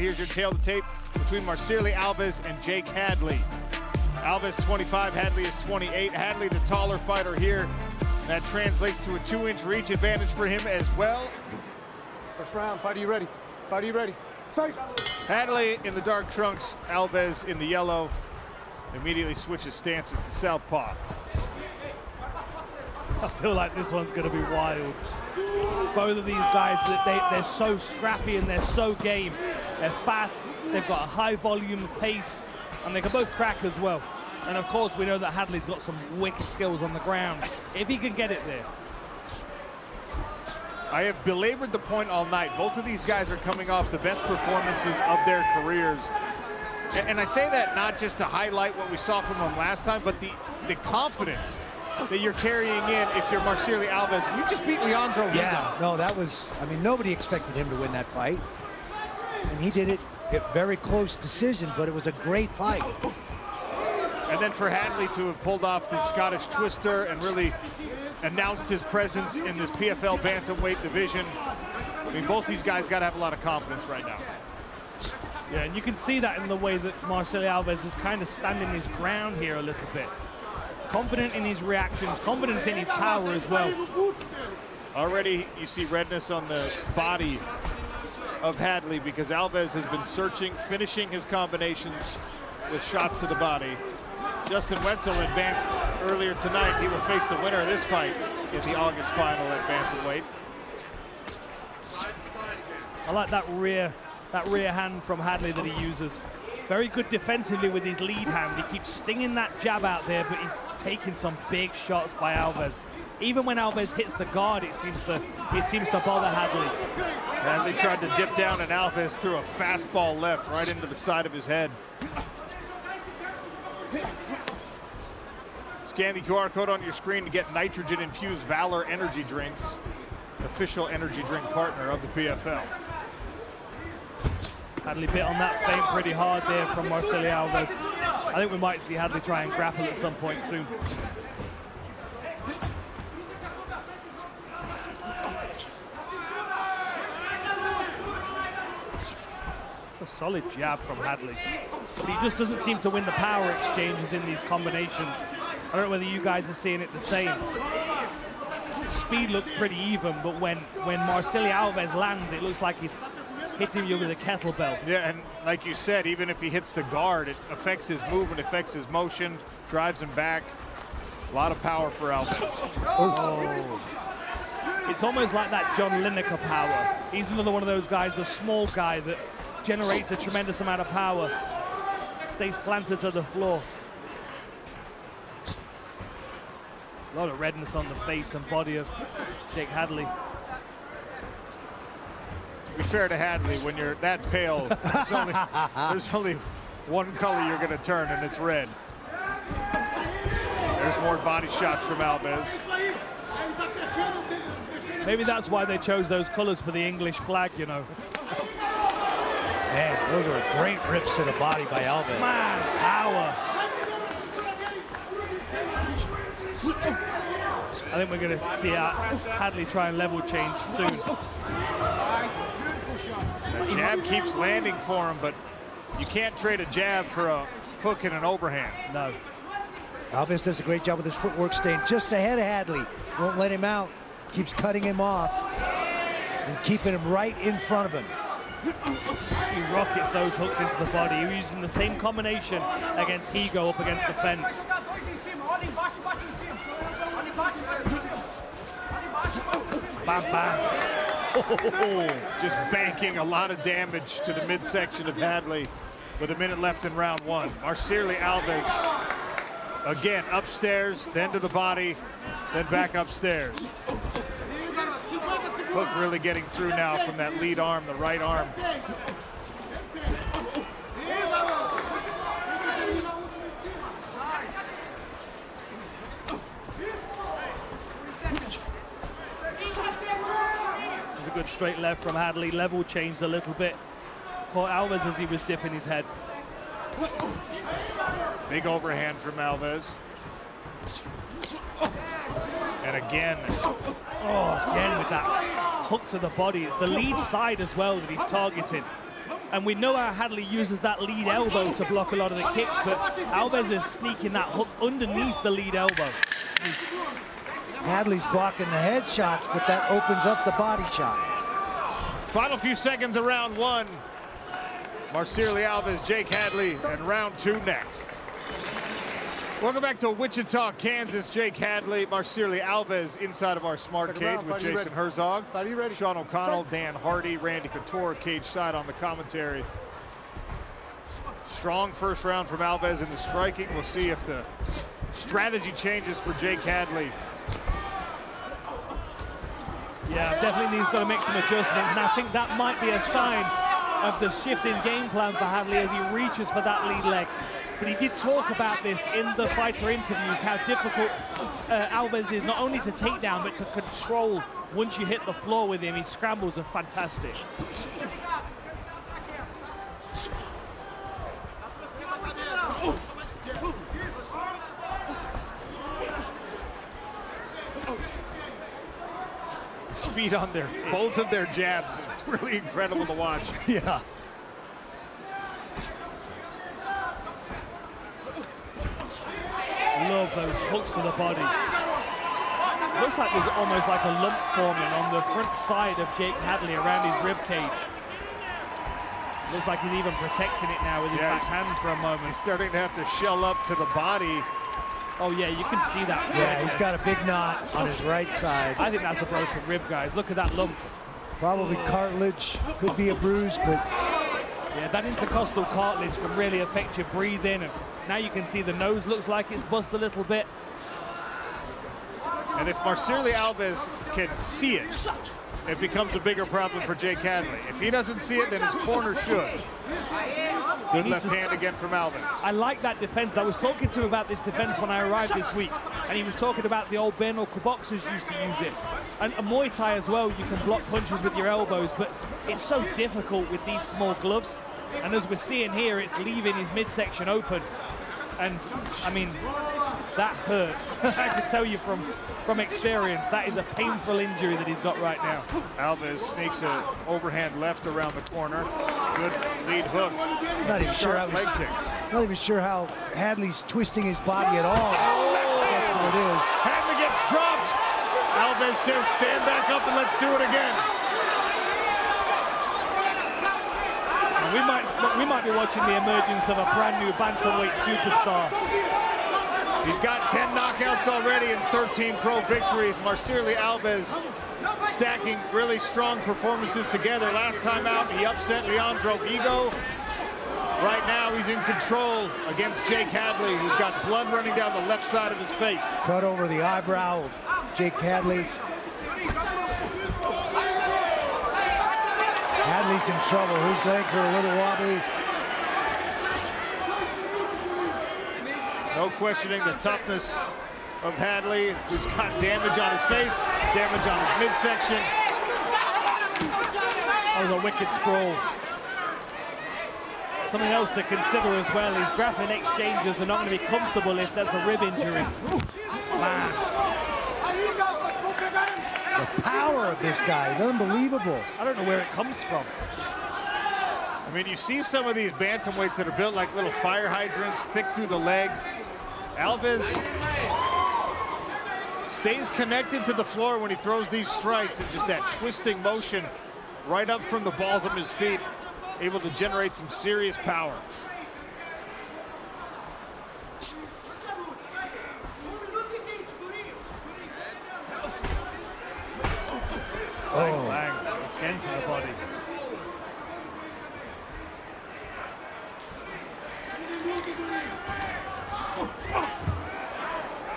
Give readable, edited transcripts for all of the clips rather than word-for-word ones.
here's your tail to tape between Marcirley Alves and Jake Hadley. Alves 25, Hadley is 28. Hadley the taller fighter here. That translates to a 2-inch reach advantage for him as well. First round, fighter, you ready? Fighter, you ready? Start. Hadley in the dark trunks, Alves in the yellow. Immediately switches stances to southpaw. I feel like this one's going to be wild. Both of these guys, they're so scrappy and they're so game. They're fast, they've got a high volume pace, and they can both crack as well. And of course, we know that Hadley's got some wicked skills on the ground, if he can get it there. I have belabored the point all night. Both of these guys are coming off the best performances of their careers. And I say that not just to highlight what we saw from them last time, but the confidence that you're carrying in if you're Marcirley Alves. You just beat Leandro. Yeah, no, that was, I mean, nobody expected him to win that fight. And he did it a very close decision, but it was a great fight. And then for Hadley to have pulled off the Scottish twister and really announced his presence in this PFL bantamweight division. I mean, both these guys got to have a lot of confidence right now. Yeah, and you can see that in the way that Marcirley Alves is kind of standing his ground here a little bit. Confident in his reactions, confident in his power as well. Already you see redness on the body of Hadley because Alves has been searching, finishing his combinations with shots to the body. Justin Wetzel advanced earlier tonight. He will face the winner of this fight in the August final at bantamweight. I like that rear hand from Hadley that he uses. Very good defensively with his lead hand. He keeps stinging that jab out there, but he's taking some big shots by Alves. Even when Alves hits the guard, it seems to bother Hadley. Hadley tried to dip down, and Alves threw a fastball left right into the side of his head. Scan the QR code on your screen to get nitrogen-infused Valor energy drinks, official energy drink partner of the PFL. Hadley bit on that feint pretty hard there from Marcirley Alves. I think we might see Hadley try and grapple at some point soon. It's a solid jab from Hadley. But he just doesn't seem to win the power exchanges in these combinations. I don't know whether you guys are seeing it the same. Speed looks pretty even, but when Marcirley Alves lands, it looks like he's hitting you with a kettlebell. Yeah, and like you said, even if he hits the guard, it affects his movement, affects his motion, drives him back. A lot of power for Alves. Oh. It's almost like that John Lineker power. He's another one of those guys, the small guy that generates a tremendous amount of power. Stays planted to the floor. A lot of redness on the face and body of Jake Hadley. To be fair to Hadley, when you're that pale, there's only one color you're going to turn, and it's red. There's more body shots from Alves. Maybe that's why they chose those colors for the English flag, you know. Man, those are great rips to the body by Alves. Man, power. I think we're going to see Hadley try and level change soon. The jab keeps landing for him, but you can't trade a jab for a hook and an overhand. No. Alves does a great job with his footwork, staying just ahead of Hadley. Won't let him out. Keeps cutting him off and keeping him right in front of him. He rockets those hooks into the body. He's using the same combination against Higo up against the fence. Bam, bam. Oh, just banking a lot of damage to the midsection of Hadley with a minute left in round one. Marcirley Alves, again, upstairs, then to the body, then back upstairs. Hook really getting through now from that lead arm, the right arm. A good straight left from Hadley. Level changed a little bit. Caught Alves as he was dipping his head. Big overhand from Alves. And again. Oh, again with that hook to the body. It's the lead side as well that he's targeting. And we know how Hadley uses that lead elbow to block a lot of the kicks, but Alves is sneaking that hook underneath the lead elbow. Hadley's blocking the head shots, but that opens up the body shot. Final few seconds of round one. Marcirley Alves, Jake Hadley, and round two next. Welcome back to Wichita, Kansas. Jake Hadley, Marcirley Alves inside of our smart Second cage round, with fight, you Jason ready? Herzog, Fight, you ready? Sean O'Connell, Fight. Dan Hardy, Randy Couture, cage side on the commentary. Strong first round from Alves in the striking. We'll see if the strategy changes for Jake Hadley. Yeah, definitely he's got to make some adjustments, and I think that might be a sign of the shift in game plan for Hadley as he reaches for that lead leg. But he did talk about this in the fighter interviews, how difficult Alves is not only to take down, but to control once you hit the floor with him. His scrambles are fantastic. Speed on both of their jabs. It's really incredible to watch. Yeah. Love those hooks to the body. Looks like there's almost like a lump forming on the front side of Jake Hadley around his rib cage. Looks like he's even protecting it now with his back hand for a moment. He's starting to have to shell up to the body. Oh yeah, you can see that. Yeah, he's got a big knot on his right side. I think that's a broken rib, guys. Look at that lump. Probably cartilage, could be a bruise, but Yeah, that intercostal cartilage can really affect your breathing. And now you can see the nose looks like it's bust a little bit. And if Marcirley Alves can see it, it becomes a bigger problem for Jake Hadley. If he doesn't see it, then his corner should. Good left hand again from Alves. I like that defense. I was talking to him about this defense when I arrived this week, and he was talking about the old bare knuckle boxers used to use it. And Muay Thai as well, you can block punches with your elbows, but it's so difficult with these small gloves. And as we're seeing here, it's leaving his midsection open. And I mean, that hurts. I can tell you from experience, that is a painful injury that he's got right now. Alves sneaks an overhand left around the corner. Good lead hook. not even sure Sharp leg kick. not even sure how Hadley's twisting his body at all. That's what it is. Hadley gets dropped. Alves says, stand back up and let's do it again. We might be watching the emergence of a brand new bantamweight superstar. He's got 10 knockouts already and 13 pro victories. Marcirley Alves stacking really strong performances together. Last time out, he upset Leandro Higo. Right now, he's in control against Jake Hadley, who's got blood running down the left side of his face. Cut over the eyebrow of Jake Hadley. Hadley's in trouble. His legs are a little wobbly. No questioning the toughness of Hadley, who's got damage on his face, damage on his midsection. That was a wicked sprawl. Something else to consider as well is grappling exchanges are not going to be comfortable if there's a rib injury. Man. The power of this guy is unbelievable. I don't know where it comes from. I mean, you see some of these bantamweights that are built like little fire hydrants, thick through the legs. Alves stays connected to the floor when he throws these strikes, and just that twisting motion right up from the balls of his feet, able to generate some serious power. Bang, bang, again to the body.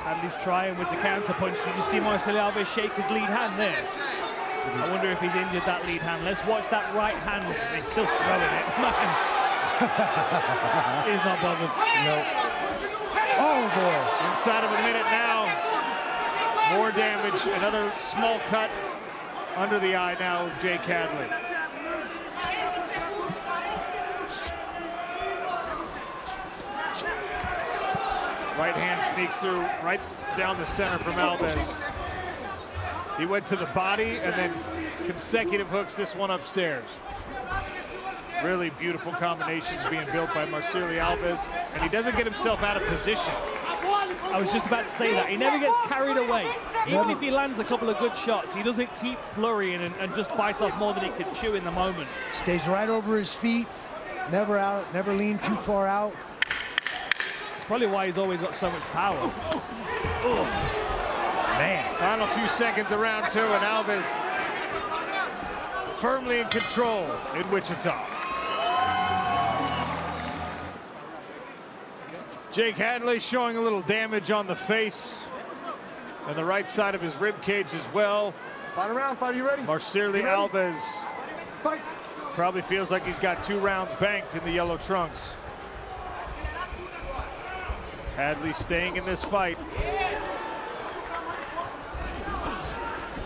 Hadley's trying with the counter punch. Did you see Marcirley Alves shake his lead hand there? I wonder if he's injured that lead hand. Let's watch that right hand. He's still throwing it. He's not bothered. No. Oh, boy. Inside of a minute now. More damage. Another small cut under the eye now of Jake Hadley. Right hand sneaks through right down the center from Alves. He went to the body and then consecutive hooks this one upstairs. Really beautiful combinations being built by Marcirley Alves, and he doesn't get himself out of position. I was just about to say that. He never gets carried away. Even if he lands a couple of good shots, he doesn't keep flurrying and just bites off more than he can chew in the moment. Stays right over his feet, never out, never lean too far out. It's probably why he's always got so much power. Man. Final few seconds of round 2, and Alves firmly in control in Wichita. Jake Hadley showing a little damage on the face and the right side of his rib cage as well. Final round, fight, are you ready? Marcirley Alves Fight. probably feels like he's got 2 rounds banked in the yellow trunks. Hadley staying in this fight.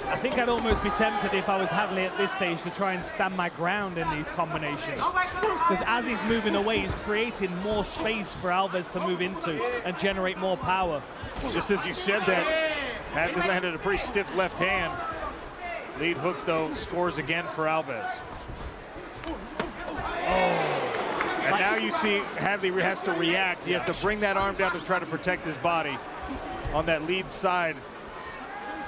I think I'd almost be tempted if I was Hadley at this stage to try and stand my ground in these combinations. Because as he's moving away, he's creating more space for Alves to move into and generate more power. Just as you said that, Hadley landed a pretty stiff left hand. Lead hook, though, scores again for Alves. And now you see Hadley has to react. He has to bring that arm down to try to protect his body on that lead side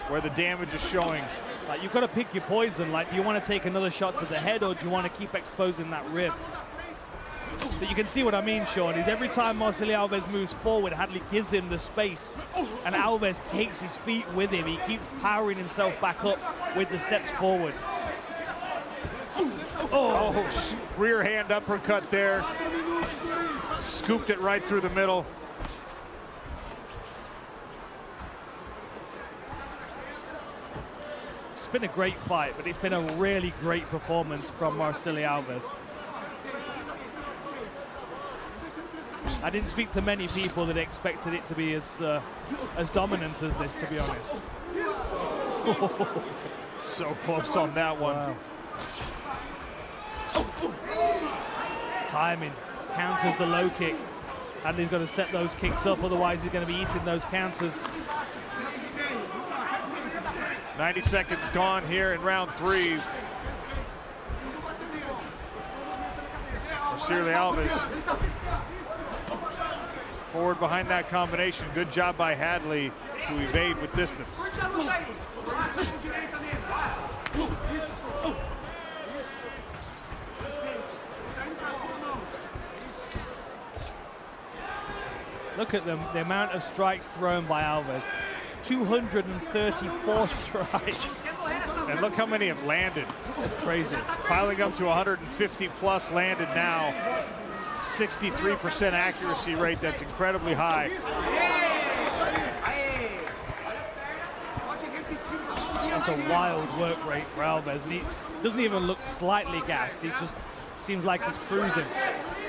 where the damage is showing. Like, you've got to pick your poison. Like, do you want to take another shot to the head, or do you want to keep exposing that rib? But you can see what I mean, Sean, is every time Marcirley Alves moves forward, Hadley gives him the space, and Alves takes his feet with him. He keeps powering himself back up with the steps forward. Oh, rear hand uppercut there. Scooped it right through the middle. It's been a great fight, but it's been a really great performance from Marcirley Alves. I didn't speak to many people that expected it to be as dominant as this, to be honest. So close on that one. Wow. Timing counters the low kick. Hadley's got to set those kicks up, otherwise he's going to be eating those counters. 90 seconds gone here in round 3. Marcirley Alves forward behind that combination. Good job by Hadley to evade with distance. Look at them, the amount of strikes thrown by Alves. 234 strikes. And look how many have landed. That's crazy. Piling up to 150 plus landed now. 63% accuracy rate, that's incredibly high. That's a wild work rate for Alves. And he doesn't even look slightly gassed. He just seems like he's cruising,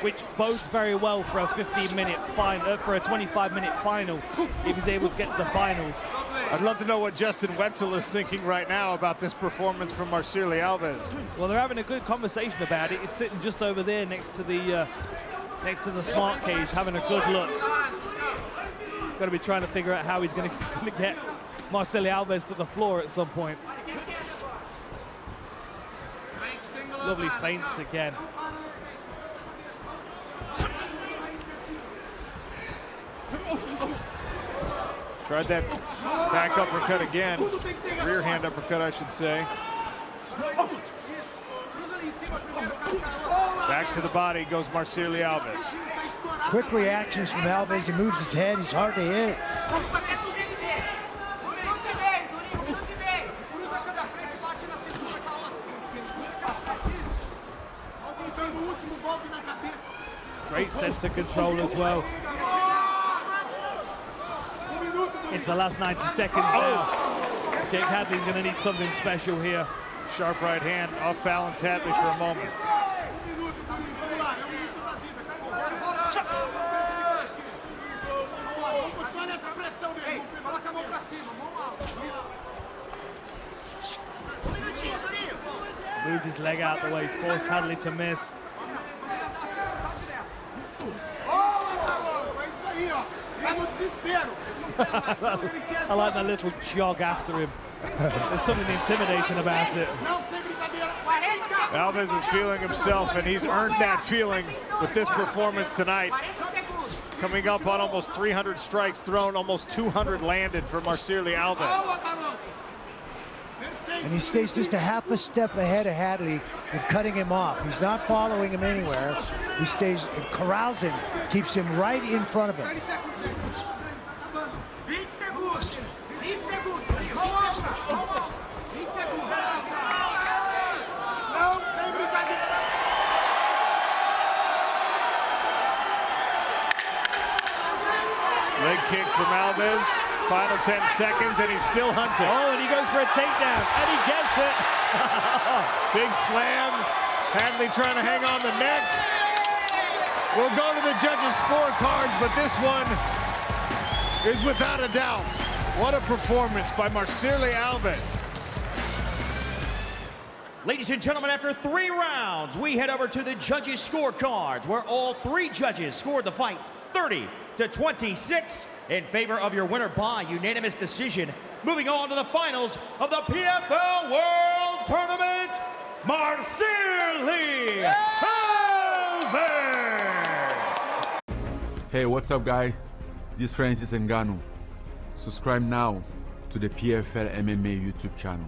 which bodes very well for a 15-minute final, for a 25-minute final, if he's able to get to the finals. I'd love to know what Justin Wetzel is thinking right now about this performance from Marcirley Alves. Well, they're having a good conversation about it. He's sitting just over there next to the smart cage, having a good look. Got to be trying to figure out how he's going to get Marcirley Alves to the floor at some point. Lovely feints again. Tried that back uppercut again. Rear hand uppercut, I should say. Back to the body goes Marcirley Alves. Quick reactions from Alves. He moves his head. He's hard to hit. Great center control as well. Into the last 90 seconds now. Jake Hadley's going to need something special here. Sharp right hand, off balance Hadley for a moment. Moved his leg out the way, forced Hadley to miss. I like that little jog after him. There's something intimidating about it. Alves is feeling himself, and he's earned that feeling with this performance tonight. Coming up on almost 300 strikes thrown, almost 200 landed for Marcirley Alves. And he stays just a half a step ahead of Hadley in cutting him off. He's not following him anywhere. He stays and corrals him, keeps him right in front of him. Leg kick from Alves. Final 10 seconds, and he's still hunting. Oh, and he goes for a takedown, and he gets it. Big slam. Hadley trying to hang on the neck. We'll go to the judges' scorecards, but this one is without a doubt. What a performance by Marcirley Alves. Ladies and gentlemen, after 3 rounds, we head over to the judges' scorecards, where all 3 judges scored the fight 30-26 in favor of your winner by unanimous decision. Moving on to the finals of the PFL World Tournament, Marcirley Alves! Hey, what's up, guys? This is Francis Ngannou. Subscribe now to the PFL MMA YouTube channel.